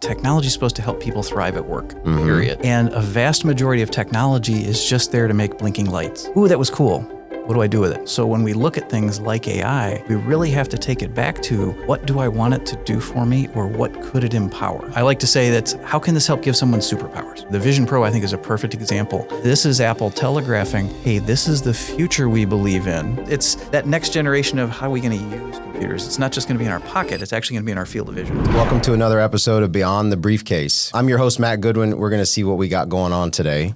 Technology is supposed to help people thrive at work, period. And a vast majority of technology is just there to make blinking lights. Ooh, that was cool. What do I do with it? So when we look at things like AI, we really have to take it back to what do I want it to do for me, or what could it empower? I like to say that how can this help give someone superpowers? The Vision Pro, I think, is a perfect example. This is Apple telegraphing, hey, this is the future we believe in. It's that next generation of how are we going to use computers. It's not just going to be in our pocket, it's actually going to be in our field of vision. Welcome to another episode of Beyond the Briefcase. I'm your host, Matt Goodwin. We're going to see what we got going on today,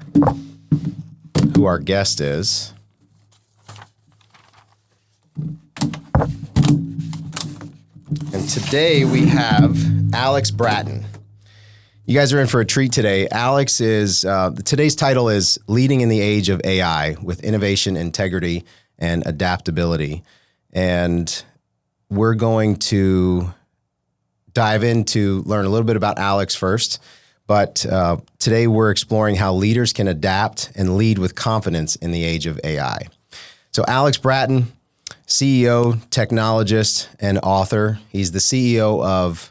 who our guest is. And today we have Alex Bratton. You guys are in for a treat today. Alex is, today's title is Leading in the Age of AI with Innovation, Integrity, and Adaptability. And we're going to dive into learn a little bit about Alex first. But today we're exploring how leaders can adapt and lead with confidence in the age of AI. So Alex Bratton, CEO, technologist, and author. He's the CEO of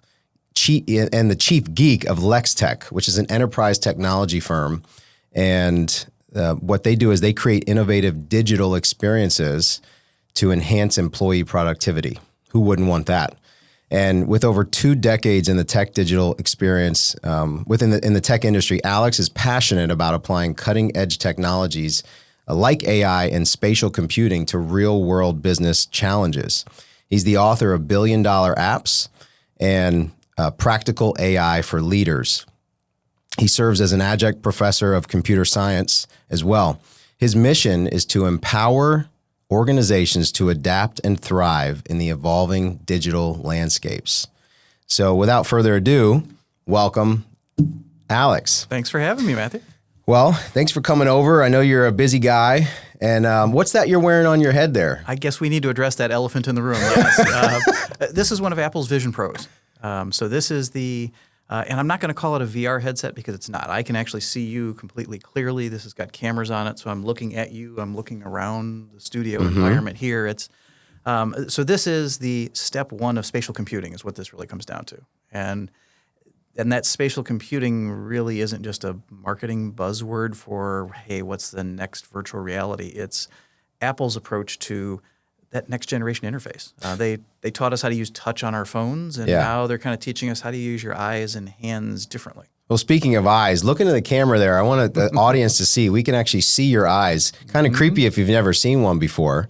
and the chief geek of LexTech, which is an enterprise technology firm. And what they do is they create innovative digital experiences to enhance employee productivity. Who wouldn't want that? And with over 2 decades in the tech digital experience in the tech industry, Alex is passionate about applying cutting edge technologies like AI and spatial computing to real-world business challenges. He's the author of Billion-Dollar Apps and Practical AI for Leaders. He serves as an adjunct professor of computer science as well. His mission is to empower organizations to adapt and thrive in the evolving digital landscapes. So without further ado, welcome, Alex. Thanks for having me, Matthew. Well, thanks for coming over. I know you're a busy guy. And what's that you're wearing on your head there? I guess we need to address that elephant in the room, yes. This is one of Apple's Vision Pros. So this is the, and I'm not going to call it a VR headset because it's not. I can actually see you completely clearly. This has got cameras on it, so I'm looking at you. I'm looking around the studio environment here. It's so this is the step 1 of spatial computing is what this really comes down to. And that spatial computing really isn't just a marketing buzzword for, hey, what's the next virtual reality? It's Apple's approach to that next generation interface. They taught us how to use touch on our phones, and now they're kind of teaching us how to use your eyes and hands differently. Well, speaking of eyes, look into the camera there. I want the audience to see. We can actually see your eyes. Kind of creepy if you've never seen one before.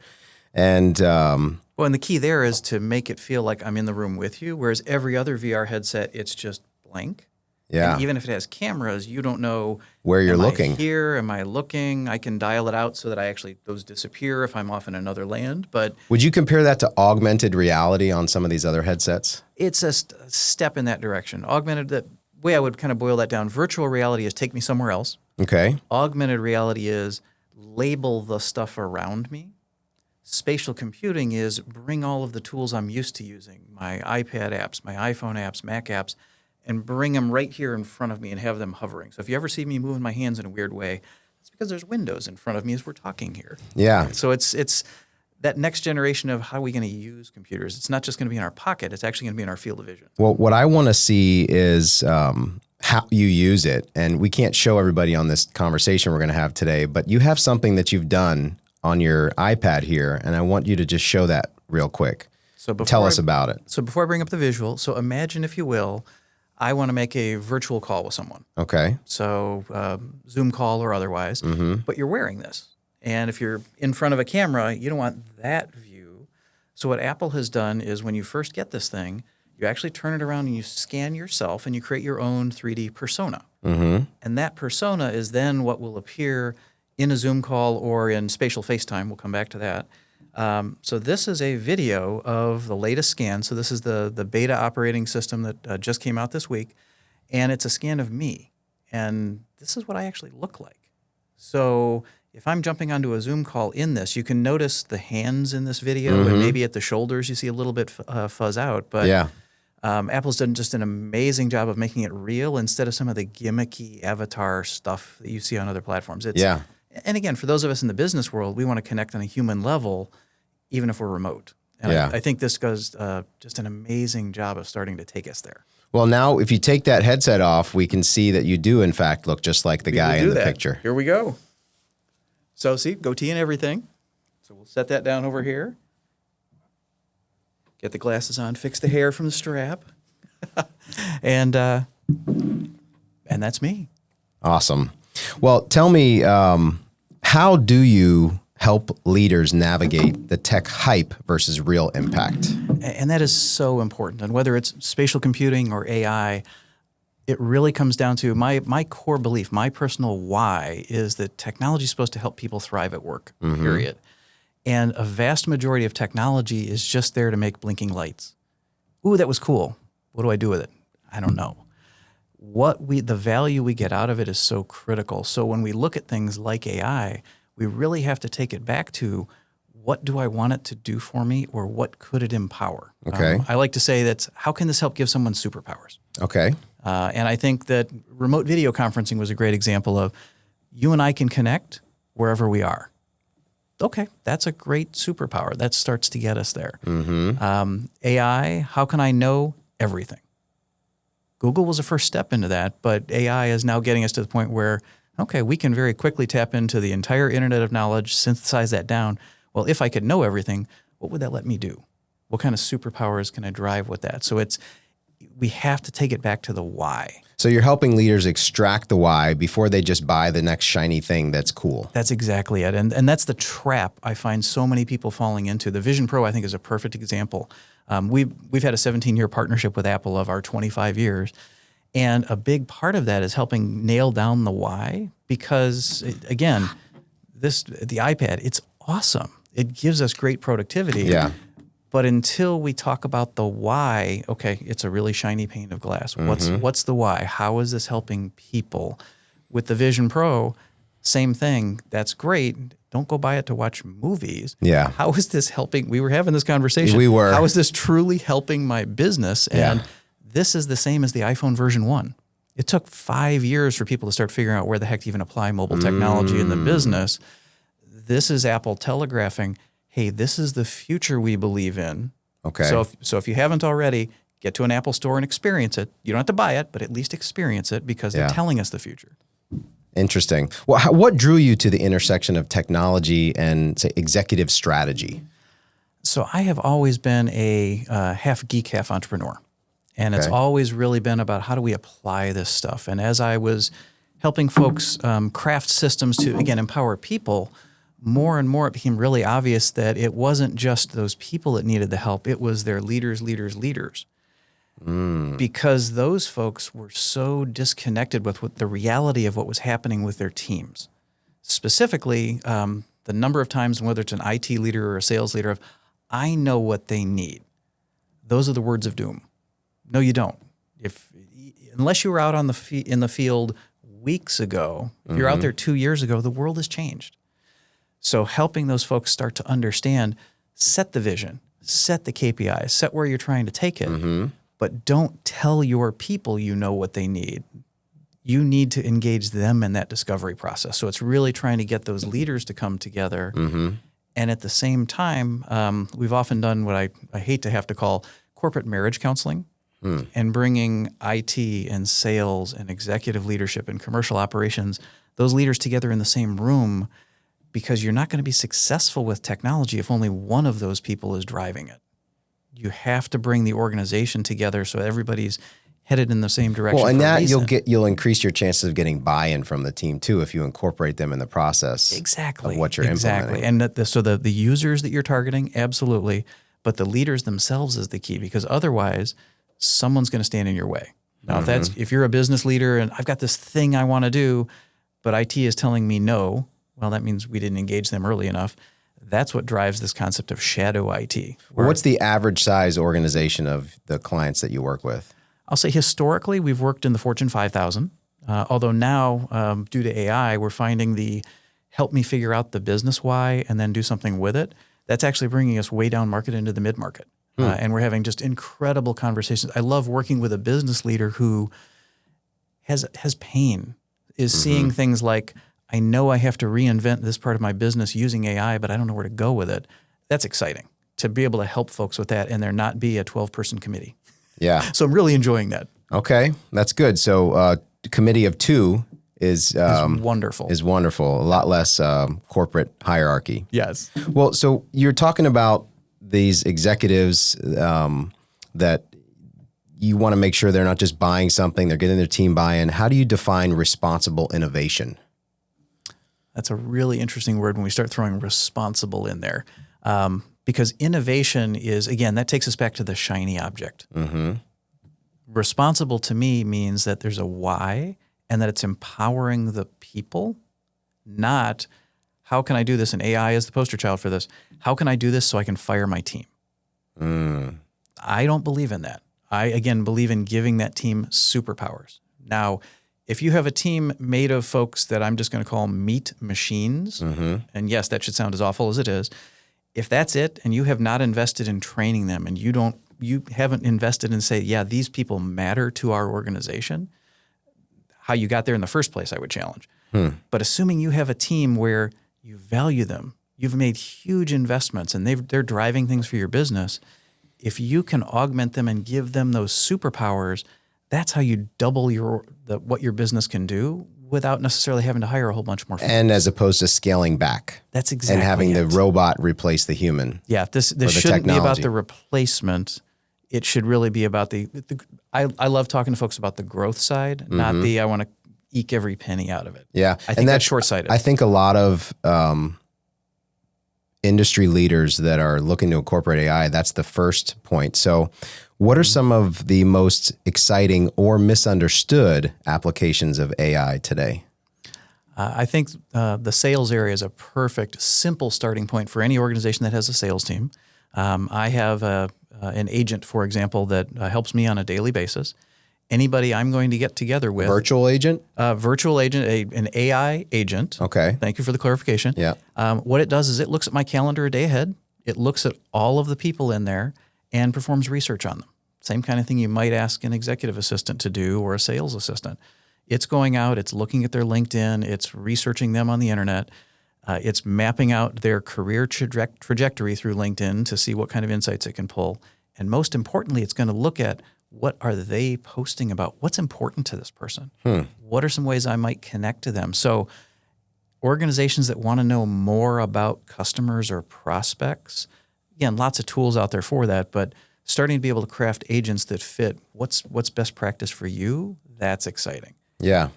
And well, and the key there is to make it feel like I'm in the room with you, whereas every other VR headset, it's just blank. Yeah. And even if it has cameras, you don't know where you're looking. Am I looking? I can dial it out so that those disappear if I'm off in another land. But would you compare that to augmented reality on some of these other headsets? It's a step in that direction. The way I would kind of boil that down, virtual reality is take me somewhere else. Okay. Augmented reality is label the stuff around me. Spatial computing is bring all of the tools I'm used to using, my iPad apps, my iPhone apps, Mac apps, and bring them right here in front of me and have them hovering. So if you ever see me moving my hands in a weird way, it's because there's windows in front of me as we're talking here. Yeah. So it's that next generation of how are we going to use computers. It's not just going to be in our pocket. It's actually going to be in our field of vision. Well, what I want to see is how you use it. And we can't show everybody on this conversation we're going to have today, but you have something that you've done on your iPad here, and I want you to just show that real quick. So tell us about it. So before I bring up the visual, so imagine, if you will, I want to make a virtual call with someone. Okay. So Zoom call or otherwise, but you're wearing this. And if you're in front of a camera, you don't want that view. So what Apple has done is when you first get this thing, you actually turn it around and you scan yourself and you create your own 3D persona. And that persona is then what will appear in a Zoom call or in spatial FaceTime. We'll come back to that. So this is a video of the latest scan. So this is the beta operating system that just came out this week. And it's a scan of me. And this is what I actually look like. So if I'm jumping onto a Zoom call in this, you can notice the hands in this video, and maybe at the shoulders you see a little bit fuzz out. But Apple's done just an amazing job of making it real instead of some of the gimmicky avatar stuff that you see on other platforms. And again, for those of us in the business world, we want to connect on a human level, even if we're remote. And I think this does just an amazing job of starting to take us there. Well, now if you take that headset off, we can see that you do, in fact, look just like the guy in the picture. Here we go. So see, goatee and everything. So we'll set that down over here. Get the glasses on, fix the hair from the strap. and that's me. Awesome. Well, tell me, how do you help leaders navigate the tech hype versus real impact? And that is so important. And whether it's spatial computing or AI, it really comes down to my core belief, my personal why is that technology is supposed to help people thrive at work, period. And a vast majority of technology is just there to make blinking lights. Ooh, that was cool. What do I do with it? I don't know. The value we get out of it is so critical. So when we look at things like AI, we really have to take it back to what do I want it to do for me, or what could it empower? Okay. I like to say that's how can this help give someone superpowers? Okay. And I think that remote video conferencing was a great example of you and I can connect wherever we are. Okay, that's a great superpower. That starts to get us there. AI, how can I know everything? Google was a first step into that, but AI is now getting us to the point where, okay, we can very quickly tap into the entire internet of knowledge, synthesize that down. Well, if I could know everything, what would that let me do? What kind of superpowers can I drive with that? So we have to take it back to the why. So you're helping leaders extract the why before they just buy the next shiny thing that's cool. That's exactly it. And that's the trap I find so many people falling into. The Vision Pro, I think, is a perfect example. We've had a 17-year partnership with Apple of our 25 years. And a big part of that is helping nail down the why because, again, the iPad, it's awesome. It gives us great productivity. Yeah. But until we talk about the why, okay, it's a really shiny pane of glass. What's the why? How is this helping people? With the Vision Pro, same thing. That's great. Don't go buy it to watch movies. Yeah. How is this helping? We were having this conversation. We were. How is this truly helping my business? And this is the same as the iPhone version 1. It took 5 years for people to start figuring out where the heck to even apply mobile technology in the business. This is Apple telegraphing, hey, this is the future we believe in. Okay. So if you haven't already, get to an Apple store and experience it. You don't have to buy it, but at least experience it because they're telling us the future. Interesting. Well, what drew you to the intersection of technology and, say, executive strategy? So I have always been a half geek, half entrepreneur. And it's always really been about how do we apply this stuff. And as I was helping folks craft systems to, again, empower people, more and more it became really obvious that it wasn't just those people that needed the help. It was their leaders. Because those folks were so disconnected with the reality of what was happening with their teams. Specifically, the number of times, whether it's an IT leader or a sales leader, of I know what they need. Those are the words of doom. No, you don't. Unless you were out in the field weeks ago, if you're out there 2 years ago, the world has changed. So helping those folks start to understand, set the vision, set the KPIs, set where you're trying to take it, but don't tell your people you know what they need. You need to engage them in that discovery process. So it's really trying to get those leaders to come together. And at the same time, we've often done what I hate to have to call corporate marriage counseling and bringing IT and sales and executive leadership and commercial operations, those leaders together in the same room, because you're not going to be successful with technology if only one of those people is driving it. You have to bring the organization together so everybody's headed in the same direction. Well, and that you'll increase your chances of getting buy-in from the team too if you incorporate them in the process. Exactly. Of what you're implementing. And the users that you're targeting, absolutely, but the leaders themselves is the key because otherwise someone's going to stand in your way. Now, if you're a business leader and I've got this thing I want to do, but IT is telling me no, well, that means we didn't engage them early enough. That's what drives this concept of shadow IT. Well, what's the average size organization of the clients that you work with? I'll say historically, we've worked in the Fortune 5,000. Although now, due to AI, we're finding the help me figure out the business why and then do something with it. That's actually bringing us way down market into the mid-market. And we're having just incredible conversations. I love working with a business leader who has pain, is seeing things like, I know I have to reinvent this part of my business using AI, but I don't know where to go with it. That's exciting to be able to help folks with that and there not be a 12-person committee. Yeah. So I'm really enjoying that. Okay, that's good. So committee of two is Wonderful. Is wonderful. A lot less corporate hierarchy. Yes. Well, so you're talking about these executives that you want to make sure they're not just buying something, they're getting their team buy-in. How do you define responsible innovation? That's a really interesting word when we start throwing responsible in there. Because innovation is, again, that takes us back to the shiny object. Mm-hmm. Responsible to me means that there's a why and that it's empowering the people, not how can I do this? And AI is the poster child for this. How can I do this so I can fire my team? I don't believe in that. I, again, believe in giving that team superpowers. Now, if you have a team made of folks that I'm just going to call meat machines, and yes, that should sound as awful as it is, if that's it and you have not invested in training them and you haven't invested in say, yeah, these people matter to our organization, how you got there in the first place, I would challenge. But assuming you have a team where you value them, you've made huge investments and they're driving things for your business, if you can augment them and give them those superpowers, that's how you double what your business can do without necessarily having to hire a whole bunch more folks. And as opposed to scaling back. That's exactly And having it. the robot replace the human. Yeah, this shouldn't technology. be about the replacement. It should really be about I love talking to folks about the growth side, not the I want to eke every penny out of it. Yeah. I think that's short-sighted. I think a lot of industry leaders that are looking to incorporate AI, that's the first point. So what are some of the most exciting or misunderstood applications of AI today? I think the sales area is a perfect, simple starting point for any organization that has a sales team. I have an agent, for example, that helps me on a daily basis. Anybody I'm going to get together with. Virtual agent? Virtual agent, an AI agent. Okay. Thank you for the clarification. Yeah. What it does is it looks at my calendar a day ahead. It looks at all of the people in there and performs research on them. Same kind of thing you might ask an executive assistant to do or a sales assistant. It's going out, it's looking at their LinkedIn, it's researching them on the internet, it's mapping out their career trajectory through LinkedIn to see what kind of insights it can pull. And most importantly, it's going to look at what are they posting about? What's important to this person? What are some ways I might connect to them? So organizations that want to know more about customers or prospects, again, lots of tools out there for that, but starting to be able to craft agents that fit what's best practice for you, that's exciting. Yeah.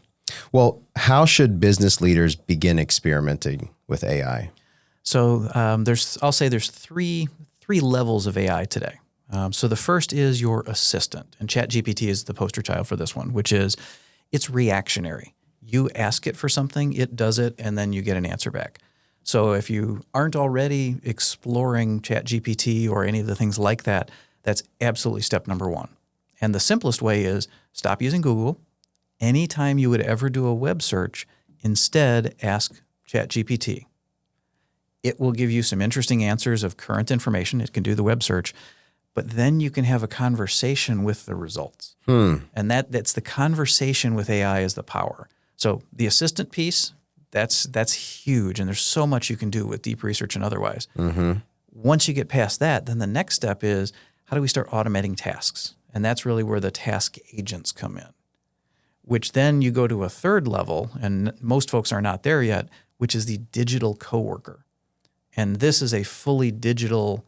Well, how should business leaders begin experimenting with AI? So I'll say there's three levels of AI today. So the first is your assistant, and ChatGPT is the poster child for this one, which is it's reactionary. You ask it for something, it does it, and then you get an answer back. So if you aren't already exploring ChatGPT or any of the things like that, that's absolutely step number one. And the simplest way is stop using Google. Anytime you would ever do a web search, instead ask ChatGPT. It will give you some interesting answers of current information. It can do the web search, but then you can have a conversation with the results. And that's the conversation with AI is the power. So the assistant piece, that's huge, and there's so much you can do with deep research and otherwise. Once you get past that, then the next step is how do we start automating tasks? And that's really where the task agents come in, which then you go to a third level, and most folks are not there yet, which is the digital coworker. And this is a fully digital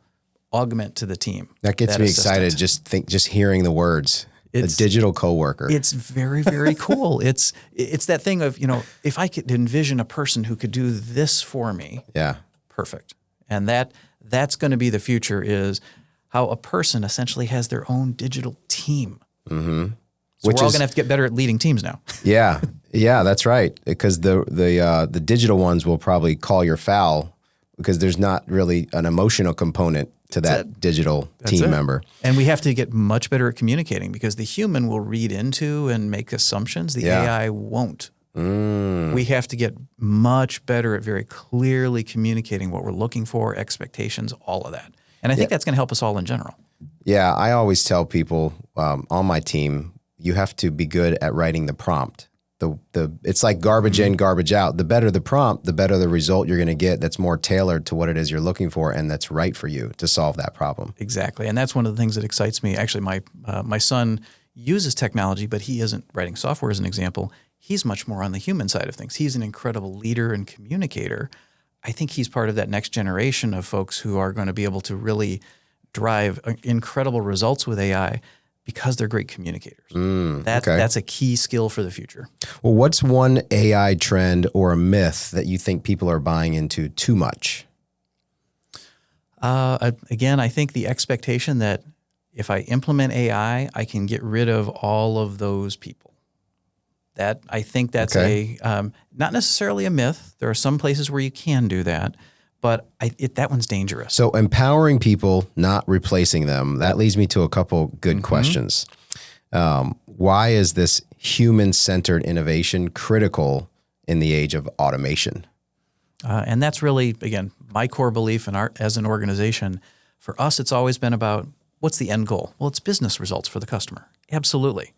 augment to the team. That gets me excited just hearing the words. A digital coworker. It's very, very cool. It's that thing of, if I could envision a person who could do this for me, yeah, perfect. And that's going to be the future, is how a person essentially has their own digital team. So we're all going to have to get better at leading teams now. Yeah, that's right. Because the digital ones will probably call your foul because there's not really an emotional component to that digital team member. And we have to get much better at communicating, because the human will read into and make assumptions. The AI won't. We have to get much better at very clearly communicating what we're looking for, expectations, all of that. And I think that's going to help us all in general. Yeah, I always tell people on my team, you have to be good at writing the prompt. It's like garbage in, garbage out. The better the prompt, the better the result you're going to get that's more tailored to what it is you're looking for and that's right for you to solve that problem. Exactly. And that's one of the things that excites me. Actually, my son uses technology, but he isn't writing software as an example. He's much more on the human side of things. He's an incredible leader and communicator. I think he's part of that next generation of folks who are going to be able to really drive incredible results with AI because they're great communicators. That's a key skill for the future. Well, what's one AI trend or a myth that you think people are buying into too much? Again, I think the expectation that if I implement AI, I can get rid of all of those people. I think that's not necessarily a myth. There are some places where you can do that, but that one's dangerous. So empowering people, not replacing them. That leads me to a couple good questions. Why is this human-centered innovation critical in the age of automation? And that's really, again, my core belief as an organization. For us, it's always been about what's the end goal? Well, it's business results for the customer. Absolutely.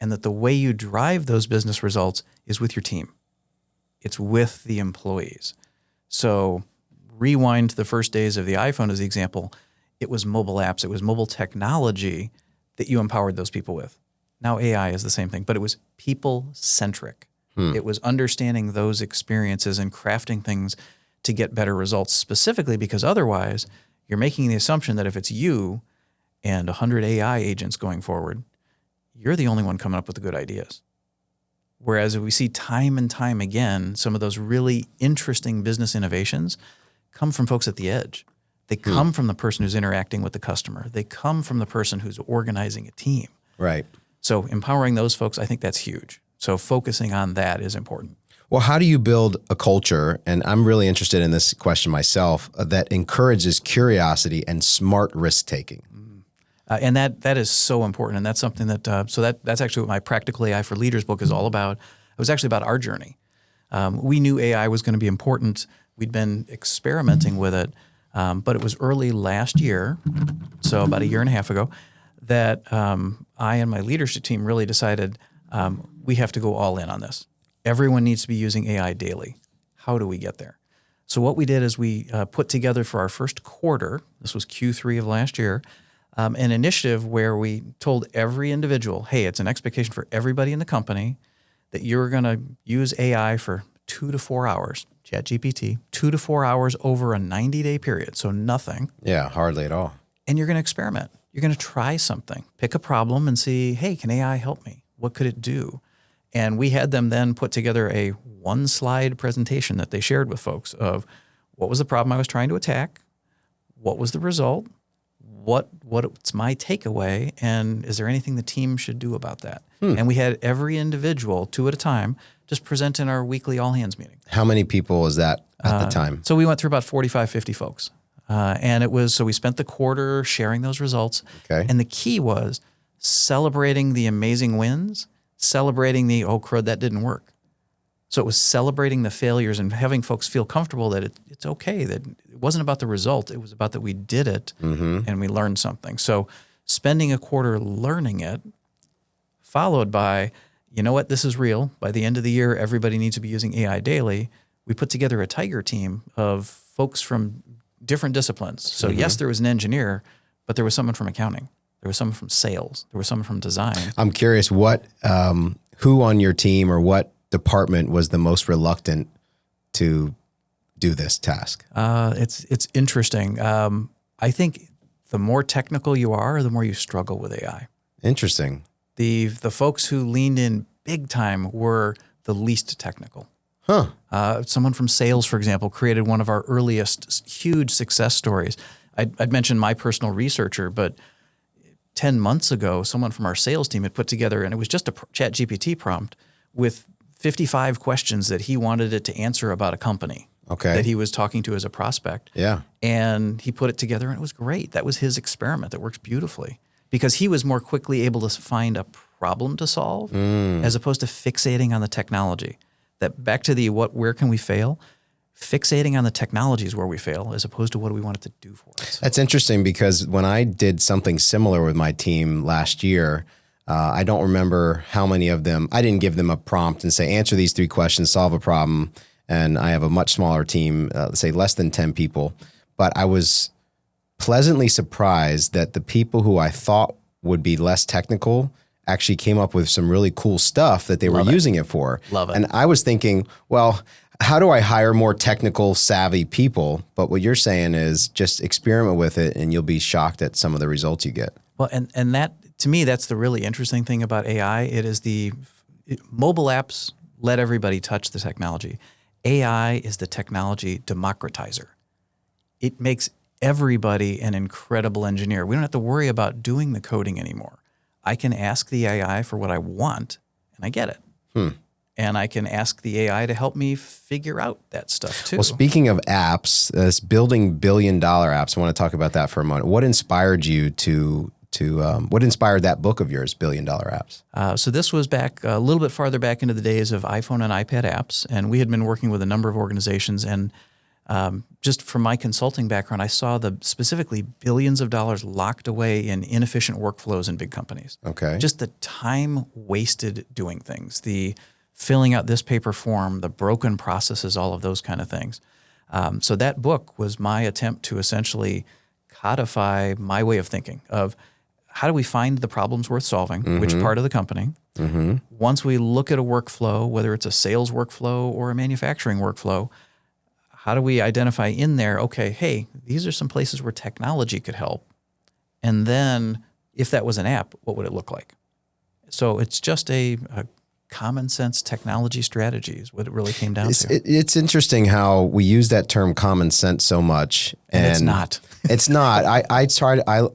And that the way you drive those business results is with your team. It's with the employees. So rewind to the first days of the iPhone as the example. It was mobile apps. It was mobile technology that you empowered those people with. Now AI is the same thing, but it was people-centric. It was understanding those experiences and crafting things to get better results, specifically because otherwise you're making the assumption that if it's you and 100 AI agents going forward, you're the only one coming up with the good ideas. Whereas we see time and time again, some of those really interesting business innovations come from folks at the edge. They come from the person who's interacting with the customer. They come from the person who's organizing a team. Right. So empowering those folks, I think that's huge. So focusing on that is important. Well, how do you build a culture, and I'm really interested in this question myself, that encourages curiosity and smart risk-taking? And that is so important. And that's something that's actually what my Practical AI for Leaders book is all about. It was actually about our journey. We knew AI was going to be important. We'd been experimenting with it, but it was early last year, so about a year and a half ago, that I and my leadership team really decided we have to go all in on this. Everyone needs to be using AI daily. How do we get there? So what we did is we put together for our first quarter, this was Q3 of last year, an initiative where we told every individual, hey, it's an expectation for everybody in the company that you're going to use AI for 2 to 4 hours, ChatGPT, 2 to 4 hours over a 90-day period, so nothing. Yeah, hardly at all. And you're going to experiment. You're going to try something. Pick a problem and see, hey, can AI help me? What could it do? And we had them then put together a one-slide presentation that they shared with folks of what was the problem I was trying to attack, what was the result, what's my takeaway, and is there anything the team should do about that? And we had every individual, 2 at a time, just present in our weekly all-hands meeting. How many people was that at the time? So we went through about 45, 50 folks. And we spent the quarter sharing those results. Okay. And the key was celebrating the amazing wins, celebrating the, oh, crud, that didn't work. So it was celebrating the failures and having folks feel comfortable that it's okay, that it wasn't about the result. It was about that we did it and we learned something. So spending a quarter learning it, followed by, you know what, this is real. By the end of the year, everybody needs to be using AI daily. We put together a tiger team of folks from different disciplines. So yes, there was an engineer, but there was someone from accounting. There was someone from sales. There was someone from design. I'm curious, who on your team or what department was the most reluctant to do this task? It's interesting. I think the more technical you are, the more you struggle with AI. Interesting. The folks who leaned in big time were the least technical. Someone from sales, for example, created one of our earliest huge success stories. I'd mentioned my personal researcher, but 10 months ago, someone from our sales team had put together, and it was just a ChatGPT prompt with 55 questions that he wanted it to answer about a company that he was talking to as a prospect. Yeah. And he put it together, and it was great. That was his experiment that works beautifully because he was more quickly able to find a problem to solve as opposed to fixating on the technology. That back to the where can we fail? Fixating on the technology is where we fail as opposed to what do we want it to do for us. That's interesting because when I did something similar with my team last year, I don't remember how many of them, I didn't give them a prompt and say, answer these 3 questions, solve a problem. And I have a much smaller team, let's say less than 10 people. But I was pleasantly surprised that the people who I thought would be less technical actually came up with some really cool stuff that they were using it for. Love it. And I was thinking, well, how do I hire more technical savvy people? But what you're saying is just experiment with it and you'll be shocked at some of the results you get. Well, and that, to me, that's the really interesting thing about AI. It is mobile apps let everybody touch the technology. AI is the technology democratizer. It makes everybody an incredible engineer. We don't have to worry about doing the coding anymore. I can ask the AI for what I want, and I get it. And I can ask the AI to help me figure out that stuff too. Well, speaking of apps, building billion-dollar apps, I want to talk about that for a moment. What inspired you what inspired that book of yours, Billion Dollar Apps? So this was back a little bit farther back into the days of iPhone and iPad apps, and we had been working with a number of organizations. And just from my consulting background, I saw specifically billions of dollars locked away in inefficient workflows in big companies. Okay. Just the time wasted doing things, the filling out this paper form, the broken processes, all of those kind of things. So that book was my attempt to essentially codify my way of thinking of how do we find the problems worth solving, which part of the company. Once we look at a workflow, whether it's a sales workflow or a manufacturing workflow, how do we identify in there, okay, hey, these are some places where technology could help. And then if that was an app, what would it look like? So it's just a common sense technology strategy is what it really came down to. It's interesting how we use that term common sense so much. And it's not. It's not.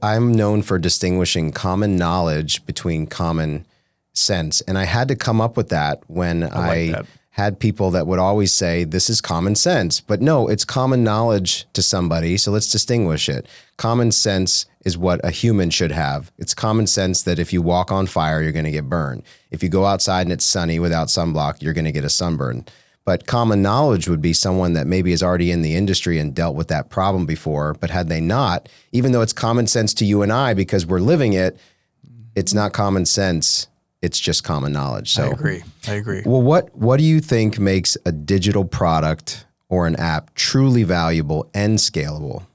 I'm known for distinguishing common knowledge between common sense. And I had to come up with that when I had people that would always say, this is common sense. But no, it's common knowledge to somebody. So let's distinguish it. Common sense is what a human should have. It's common sense that if you walk on fire, you're going to get burned. If you go outside and it's sunny without sunblock, you're going to get a sunburn. But common knowledge would be someone that maybe is already in the industry and dealt with that problem before. But had they not, even though it's common sense to you and I because we're living it, it's not common sense. It's just common knowledge. So I agree. Well, what do you think makes a digital product or an app truly valuable and scalable?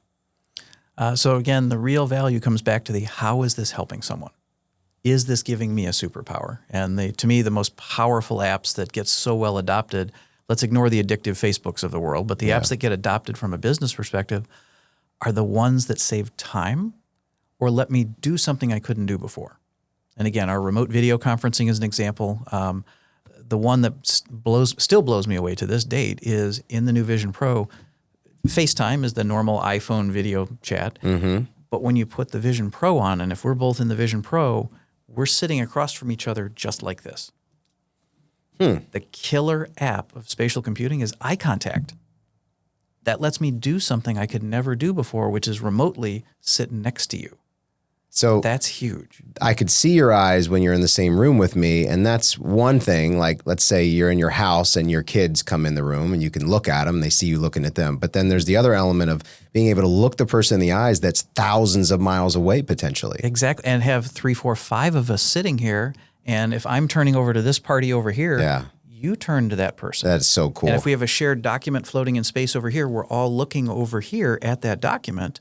So again, the real value comes back to how is this helping someone? Is this giving me a superpower? And to me, the most powerful apps that get so well adopted, let's ignore the addictive Facebooks of the world, but the apps that get adopted from a business perspective are the ones that save time or let me do something I couldn't do before. And again, our remote video conferencing is an example. The one that still blows me away to this date is in the new Vision Pro. FaceTime is the normal iPhone video chat. But when you put the Vision Pro on, and if we're both in the Vision Pro, we're sitting across from each other just like this. The killer app of spatial computing is eye contact. That lets me do something I could never do before, which is remotely sit next to you. So that's huge. I could see your eyes when you're in the same room with me. And that's one thing. Like, let's say you're in your house and your kids come in the room and you can look at them. They see you looking at them. But then there's the other element of being able to look the person in the eyes that's thousands of miles away potentially. Exactly. And have 3, 4, 5 of us sitting here. And if I'm turning over to this party over here, you turn to that person. That's so cool. And if we have a shared document floating in space over here, we're all looking over here at that document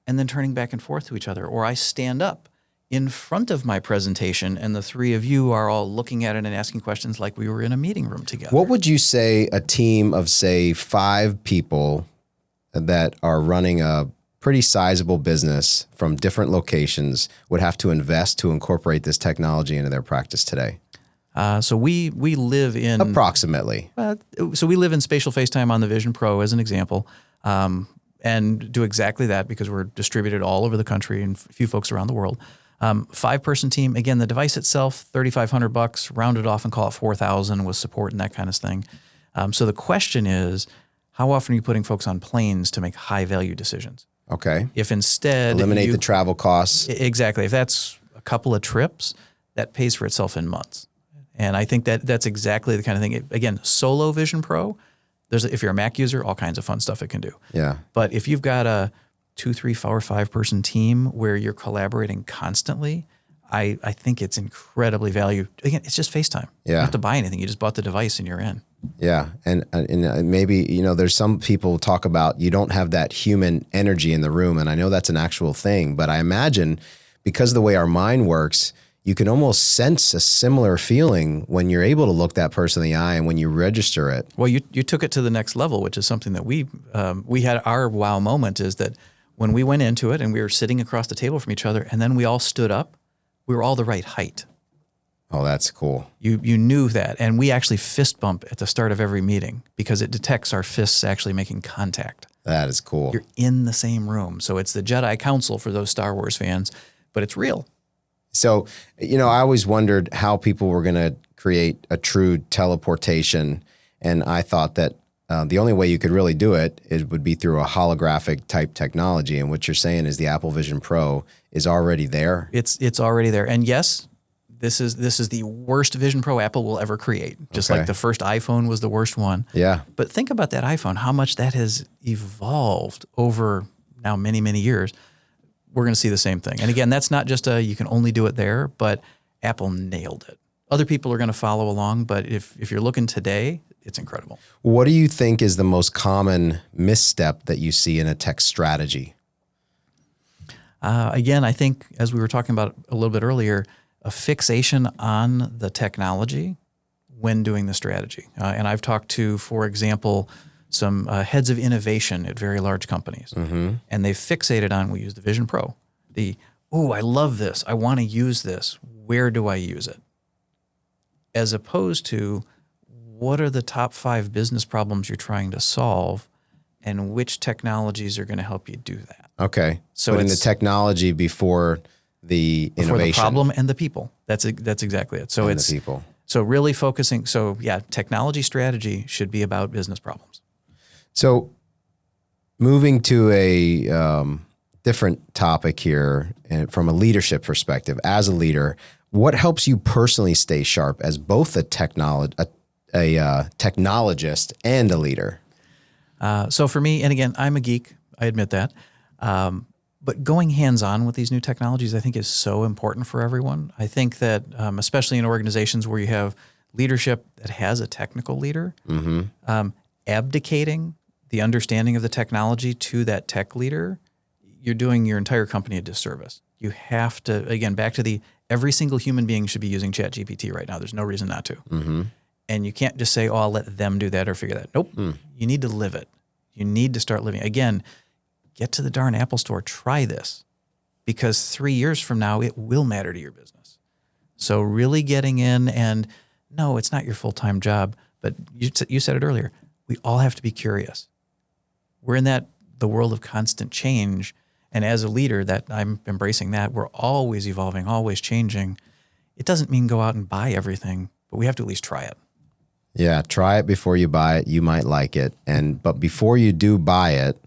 and then turning back and forth to each other. Or I stand up in front of my presentation and the 3 of you are all looking at it and asking questions like we were in a meeting room together. What would you say a team of, say, 5 people that are running a pretty sizable business from different locations would have to invest to incorporate this technology into their practice today? So we live in... Approximately. So we live in Spatial FaceTime on the Vision Pro as an example. And do exactly that because we're distributed all over the country and a few folks around the world. 5-person team. Again, the device itself, $3,500, round it off and call it 4,000 with support and that kind of thing. So the question is, how often are you putting folks on planes to make high value decisions? Okay. If instead eliminate the travel costs. Exactly. If that's a couple of trips, that pays for itself in months. And I think that's exactly the kind of thing. Again, solo Vision Pro. If you're a Mac user, all kinds of fun stuff it can do. Yeah. But if you've got a 2, 3, 4, 5-person team where you're collaborating constantly, I think it's incredibly valuable. Again, it's just FaceTime. You don't have to buy anything. You just bought the device and you're in. Yeah. And maybe, there's some people talk about you don't have that human energy in the room. And I know that's an actual thing. But I imagine because of the way our mind works, you can almost sense a similar feeling when you're able to look that person in the eye and when you register it. Well, you took it to the next level, which is something that we had our wow moment is that when we went into it and we were sitting across the table from each other and then we all stood up, we were all the right height. Oh, that's cool. You knew that. And we actually fist bump at the start of every meeting because it detects our fists actually making contact. That is cool. You're in the same room. So it's the Jedi Council for those Star Wars fans, but it's real. So, I always wondered how people were going to create a true teleportation. And I thought that the only way you could really do it would be through a holographic type technology. And what you're saying is the Apple Vision Pro is already there. It's already there. And yes, this is the worst Vision Pro Apple will ever create. Just like the first iPhone was the worst one. Yeah. But think about that iPhone, how much that has evolved over now many, many years. We're going to see the same thing. And again, that's not just you can only do it there, but Apple nailed it. Other people are going to follow along, but if you're looking today, it's incredible. What do you think is the most common misstep that you see in a tech strategy? Again, I think as we were talking about a little bit earlier, a fixation on the technology when doing the strategy. And I've talked to, for example, some heads of innovation at very large companies, and they've fixated on, we use the Vision Pro. I love this. I want to use this. Where do I use it? As opposed to, what are the top 5 business problems you're trying to solve, and which technologies are going to help you do that? Okay. So putting the it's technology before the innovation. Before the problem and the people. That's exactly it. So and it's the people. So really focusing. So yeah, technology strategy should be about business problems. So moving to a different topic here, and from a leadership perspective, as a leader, what helps you personally stay sharp as both a technologist and a leader? So for me, and again, I'm a geek. I admit that. But going hands-on with these new technologies, I think, is so important for everyone. I think that especially in organizations where you have leadership that has a technical leader, abdicating the understanding of the technology to that tech leader, you're doing your entire company a disservice. You have to, again, back to every single human being should be using ChatGPT right now. There's no reason not to. And you can't just say, I'll let them do that or figure that. Nope. You need to live it. You need to start living. Again, get to the darn Apple Store. Try this, because 3 years from now, it will matter to your business. So really getting in, and no, it's not your full-time job, but you said it earlier. We all have to be curious. We're in the world of constant change. And as a leader, that I'm embracing that. We're always evolving, always changing. It doesn't mean go out and buy everything, but we have to at least try it. Yeah, try it before you buy it. You might like it. But before you do buy it,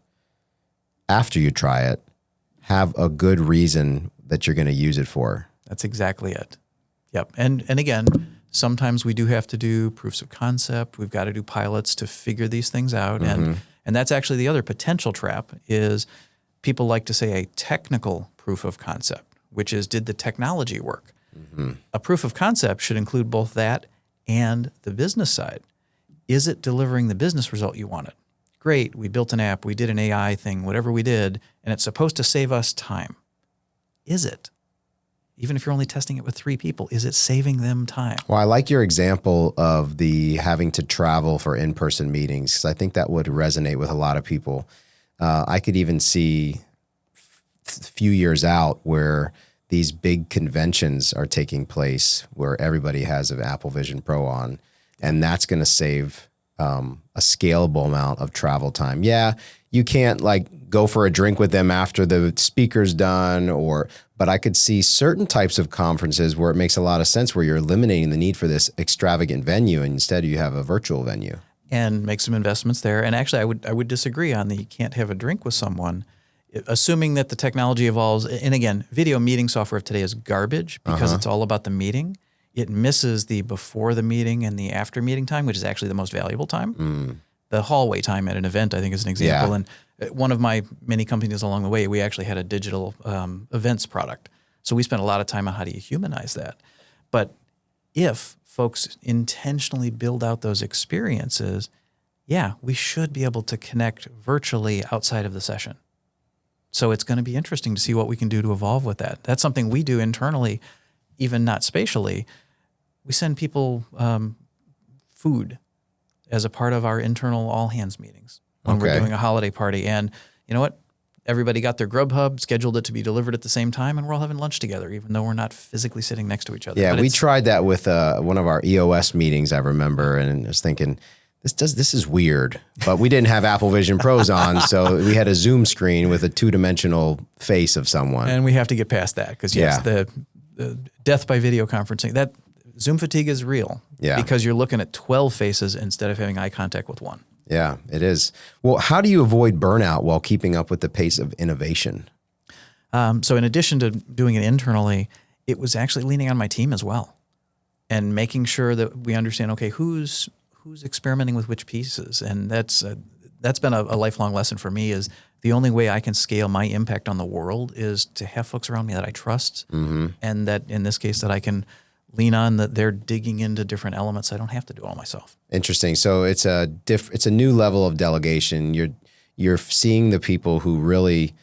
after you try it, have a good reason that you're going to use it for. That's exactly it. Yep. And again, sometimes we do have to do proofs of concept. We've got to do pilots to figure these things out. And that's actually the other potential trap is people like to say a technical proof of concept, which is, did the technology work? A proof of concept should include both that and the business side. Is it delivering the business result you wanted? Great, we built an app, we did an AI thing, whatever we did, and it's supposed to save us time. Is it? Even if you're only testing it with 3 people, is it saving them time? Well, I like your example of the having to travel for in-person meetings, because I think that would resonate with a lot of people. I could even see a few years out where these big conventions are taking place where everybody has an Apple Vision Pro on, and that's going to save a scalable amount of travel time. Yeah, you can't go for a drink with them after the speaker's done, but I could see certain types of conferences where it makes a lot of sense, where you're eliminating the need for this extravagant venue, and instead you have a virtual venue. And make some investments there. And actually, I would disagree on you can't have a drink with someone, assuming that the technology evolves. And again, video meeting software of today is garbage because it's all about the meeting. It misses the before the meeting and the after meeting time, which is actually the most valuable time. The hallway time at an event, I think, is an example. And one of my many companies along the way, we actually had a digital events product. So we spent a lot of time on how do you humanize that. But if folks intentionally build out those experiences, we should be able to connect virtually outside of the session. So it's going to be interesting to see what we can do to evolve with that. That's something we do internally even not spatially, we send people food as a part of our internal all-hands meetings when we're doing a holiday party. And you know what? Everybody got their Grubhub, scheduled it to be delivered at the same time, and we're all having lunch together, even though we're not physically sitting next to each other. Yeah, we tried that with one of our EOS meetings, I remember, and I was thinking, this is weird. But we didn't have Apple Vision Pros on, so we had a Zoom screen with a two-dimensional face of someone. And we have to get past that because, yes, the death by video conferencing, that Zoom fatigue is real because you're looking at 12 faces instead of having eye contact with one. Yeah, it is. Well, how do you avoid burnout while keeping up with the pace of innovation? So in addition to doing it internally, it was actually leaning on my team as well and making sure that we understand, okay, who's experimenting with which pieces. And that's been a lifelong lesson for me is the only way I can scale my impact on the world is to have folks around me that I trust and that in this case that I can lean on, that they're digging into different elements. I don't have to do it all myself. Interesting. So it's a new level of delegation. You're seeing the people who really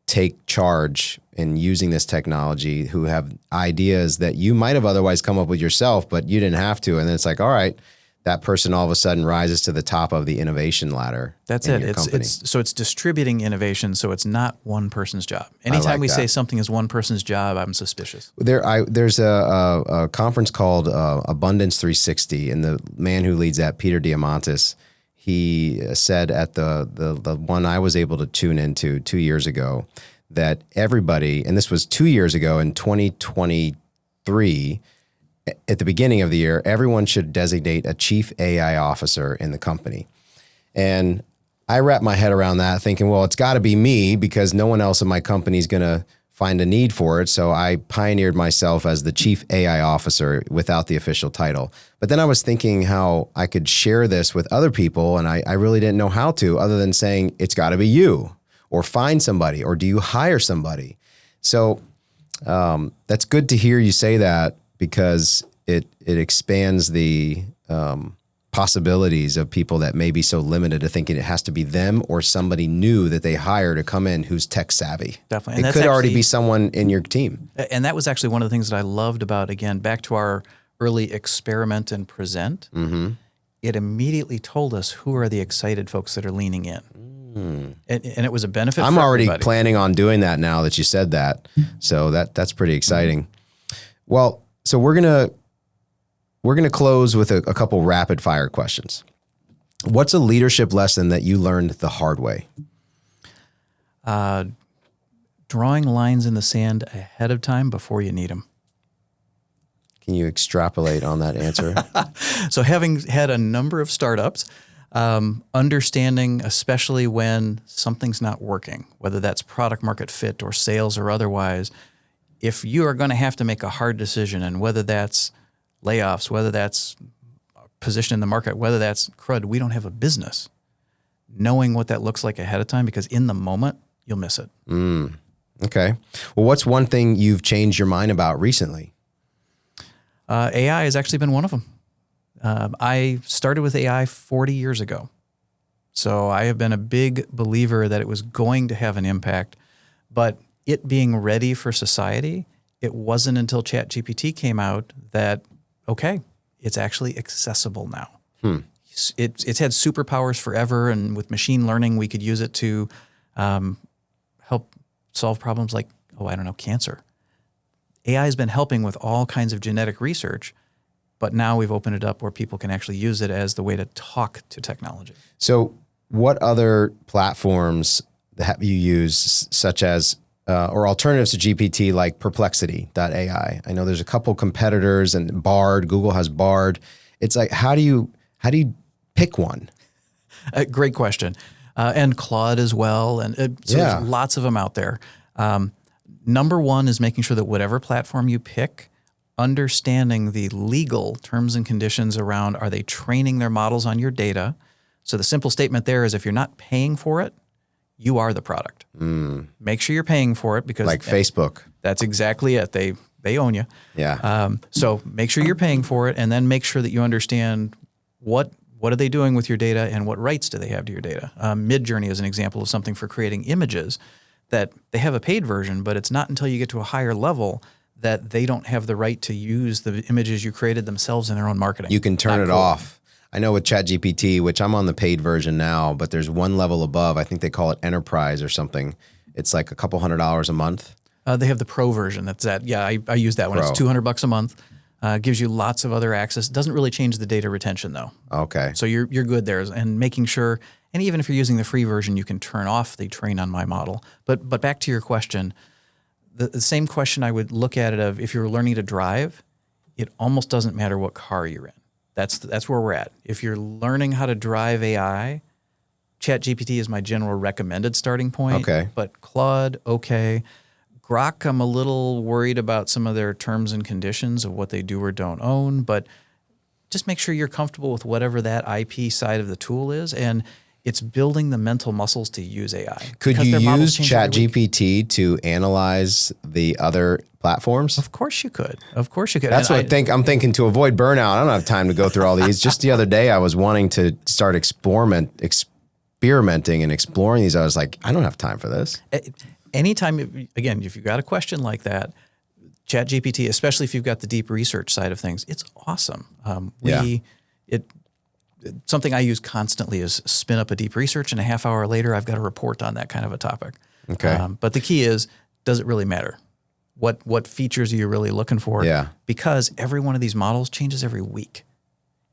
take charge in using this technology, who have ideas that you might have otherwise come up with yourself, but you didn't have to. And then it's like, all right, that person all of a sudden rises to the top of the innovation ladder. That's it. It's distributing innovation, so it's not one person's job. Anytime we say something is one person's job, I'm suspicious. There's a conference called Abundance 360, and the man who leads that, Peter Diamandis, he said at the one I was able to tune into 2 years ago that everybody, and this was 2 years ago in 2023, at the beginning of the year, everyone should designate a chief AI officer in the company. And I wrapped my head around that thinking, well, it's got to be me because no one else in my company is going to find a need for it. So I pioneered myself as the chief AI officer without the official title. But then I was thinking how I could share this with other people, and I really didn't know how to, other than saying, it's got to be you, or find somebody, or do you hire somebody? So that's good to hear you say that, because it expands the possibilities of people that may be so limited to thinking it has to be them or somebody new that they hire to come in who's tech savvy. Definitely. It could already be someone in your team. And that was actually one of the things that I loved about, again, back to our early experiment and present. Mm-hmm. It immediately told us who are the excited folks that are leaning in. And it was a benefit I'm for already everybody. Planning on doing that now that you said that. So that's pretty exciting. Well, so we're gonna close with a couple rapid fire questions. What's a leadership lesson that you learned the hard way? Drawing lines in the sand ahead of time before you need them. Can you extrapolate on that answer? So having had a number of startups, understanding, especially when something's not working, whether that's product market fit or sales or otherwise, if you are going to have to make a hard decision, and whether that's layoffs, whether that's position in the market, whether that's crud, we don't have a business, knowing what that looks like ahead of time, because in the moment, you'll miss it. Okay. Well, what's one thing you've changed your mind about recently? AI has actually been one of them. I started with AI 40 years ago. So I have been a big believer that it was going to have an impact, but it being ready for society, it wasn't until ChatGPT came out that, okay, it's actually accessible now. It's had superpowers forever, and with machine learning, we could use it to help solve problems like, cancer. AI has been helping with all kinds of genetic research, but now we've opened it up where people can actually use it as the way to talk to technology. So what other platforms have you used, such as or alternatives to GPT, like Perplexity.ai? I know there's a couple competitors, and Bard, Google has Bard. It's like, how do you pick one? Great question. And Claude as well. And there's lots of them out there. Number one is making sure that whatever platform you pick, understanding the legal terms and conditions around, are they training their models on your data? So the simple statement there is, if you're not paying for it, you are the product. Make sure you're paying for it, because like Facebook. That's exactly it. They own you. Yeah. So make sure you're paying for it, and then make sure that you understand what are they doing with your data and what rights do they have to your data. Midjourney is an example of something for creating images that they have a paid version, but it's not until you get to a higher level that they don't have the right to use the images you created themselves in their own marketing. You can turn Not it cool. off. I know with ChatGPT, which I'm on the paid version now, but there's one level above. I think they call it Enterprise or something. It's like a couple $100 a month. They have the Pro version. That's that. Yeah, I use that one. Pro. It's $200 a month. Gives you lots of other access. Doesn't really change the data retention though. Okay. So you're good there, and making sure. And even if you're using the free version, you can turn off the train on my model. But back to your question, the same question I would look at it of if you're learning to drive, it almost doesn't matter what car you're in. That's where we're at. If you're learning how to drive AI, ChatGPT is my general recommended starting point. Okay. But Claude, okay. Grok, I'm a little worried about some of their terms and conditions of what they do or don't own, but just make sure you're comfortable with whatever that IP side of the tool is, and it's building the mental muscles to use AI. Could because you their models use change every week. ChatGPT to analyze the other platforms? Of course you could. Of course you could. That's And what I'm thinking to avoid burnout. I don't have time to go through all these. Just the other day, I was wanting to start experimenting and exploring these. I was like, I don't have time for this. Anytime, again, if you've got a question like that, ChatGPT, especially if you've got the deep research side of things, it's awesome. Something I use constantly is spin up a deep research, and a half hour later, I've got a report on that kind of a topic. Okay. But the key is, does it really matter? What features are you really looking for? Yeah. Because every one of these models changes every week.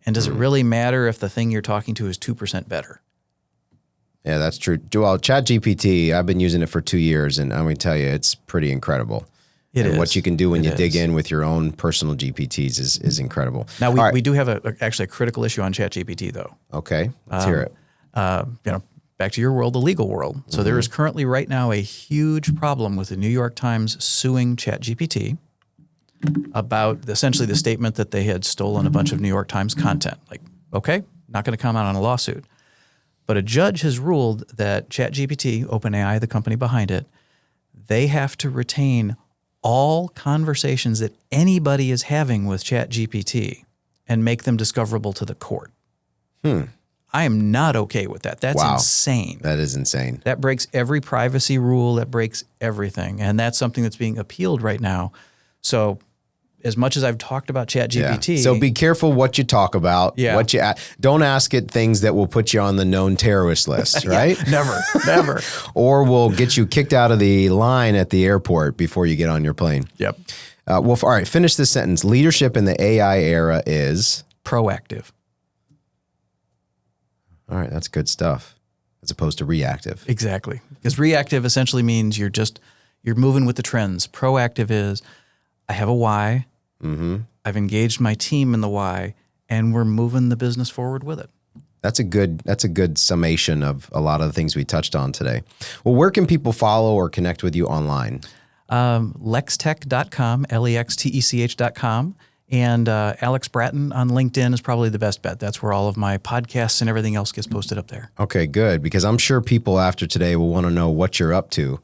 And does it really matter if the thing you're talking to is 2% better? Yeah, that's true. Well, ChatGPT, I've been using it for 2 years, and I'm going to tell you, it's pretty incredible. It is. What you can do when It you dig is. in with your own personal GPTs is incredible. Now, All right. we do have actually a critical issue on ChatGPT, though. Okay, let's hear it. Back to your world, the legal world. So there is currently right now a huge problem with the New York Times suing ChatGPT about essentially the statement that they had stolen a bunch of New York Times content. Like, okay, not going to come out on a lawsuit. But a judge has ruled that ChatGPT, OpenAI, the company behind it, they have to retain all conversations that anybody is having with ChatGPT and make them discoverable to the court. I am not okay with that. That's Wow. insane. That is insane. That breaks every privacy rule. That breaks everything. And that's something that's being appealed right now. So as much as I've talked about ChatGPT. Yeah. So be careful what you talk about. Yeah. Don't ask it things that will put you on the known terrorist list, right? Never. Or will get you kicked out of the line at the airport before you get on your plane. Yep. All right, finish this sentence. Leadership in the AI era is? Proactive. All right, that's good stuff, as opposed to reactive. Exactly. Because reactive essentially means you're moving with the trends. Proactive is, I have a why. I've engaged my team in the why, and we're moving the business forward with it. That's a good summation of a lot of the things we touched on today. Well, where can people follow or connect with you online? Lextech.com, LEXTECH.com. And Alex Bratton on LinkedIn is probably the best bet. That's where all of my podcasts and everything else gets posted up there. Okay, good. Because I'm sure people after today will want to know what you're up to.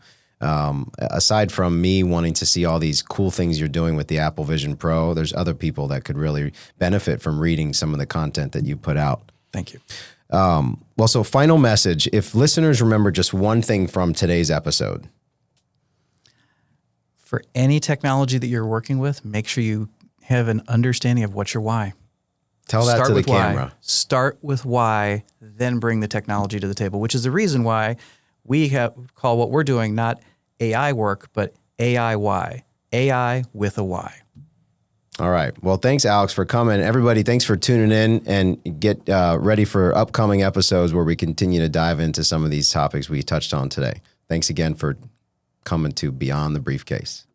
Aside from me wanting to see all these cool things you're doing with the Apple Vision Pro, there's other people that could really benefit from reading some of the content that you put out. Thank you. Well, so final message. If listeners remember just one thing from today's episode. For any technology that you're working with, make sure you have an understanding of what's your why. Tell that to the with why. camera. Start with why, then bring the technology to the table, which is the reason why we call what we're doing not AI work, but AI why. AI with a why. All right. Well, thanks, Alex, for coming. Everybody, thanks for tuning in, and get ready for upcoming episodes where we continue to dive into some of these topics we touched on today. Thanks again for coming to Beyond the Briefcase.